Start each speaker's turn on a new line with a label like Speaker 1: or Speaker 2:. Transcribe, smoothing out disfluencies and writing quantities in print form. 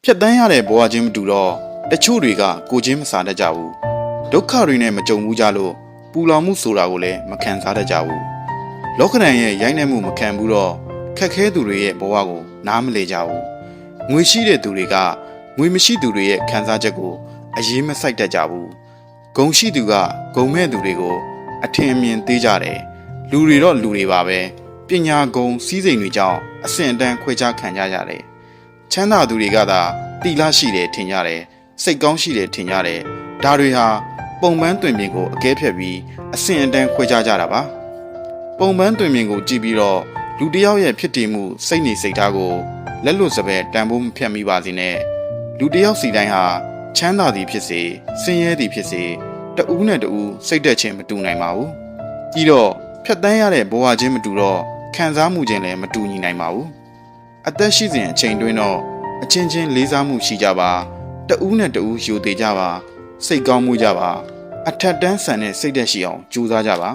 Speaker 1: ဖြတ်တန်းရတဲ့ဘဝချင်းမတူတော့တချို့တွေကကိုချင်းမစားတတ်ကြဘူးဒုက္ခတွေနဲ့မကြုံဘူးကြလို့ပူလောင်မှုဆိုတာကိုလည်းမခံစားတတ်ကြဘူးလောကဓာတ်ရဲ့ရိုက်နှက်မှုမခံဘူးတော့ခက်ခဲသူတွေရဲ့ဘဝကိုနားမလည်ကြဘူးငွေရှိတဲ့သူတွေကငွေမရှိသူတွေရဲ့ခံစားချက်ကိုအရေးမစိုက်တတ်ကြဘူးဂုံရှိသူကဂုံမဲ့သူတွေကိုအထင်အမြင်သေးကြတယ်လူတွေတော့လူတွေပါပဲပညာဂုံစည်းစိမ်တွေကြောင့်အဆင့်အတန်းခွဲခြားခံကြရတယ်ချမ်းသာသူတွေကသာတိလရှိတယ်ထင်ကြတယ်စိတ်ကောင်းရှိတယ်ထင်ကြတယ်ဒါတွေဟာပုံပန်းတွင်ပြင်ကိုအကဲဖြတ်ပြီးအဆင့်အတန်းခွဲခြားကြတာပါပုံပန်းတွင်ပြင်ကိုကြည့်ပြီးတော့လူတစ်ယောက်ရဲ့ဖြစ်တည်မှုစိတ်နေစိတ်ထားကိုလက်လွတ်စပယ်တန်ဖိုးမဖြတ်မိပါစေနဲ့လူတစ်ယောက်စီတိုင်းဟာချမ်းသာသည်ဖြစ်စေဆင်းရဲသည်ဖြစ်စေတဦးနဲ့တဦးစိတ်သက်ခြင်းမတူနိုင်ပါဘူးပြီးတော့ဖြတ်တန်းရတဲ့ဘဝချင်းမတူတော့ခံစားမှုချင်းလည်းမတူညီနိုင်ပါဘူးအသက်ရှိစဉ်အချိန်တွင်းတော့အချင်းချင်းလေးစားမှုရှိကြပါတဦးနဲ့တဦးယူသေးကြပါစိတ်ကောင်းမှုကြပါအထက်တန်းဆန်တဲ့စိတ်သက်ရှိအောင်ကြိုးစားကြပါ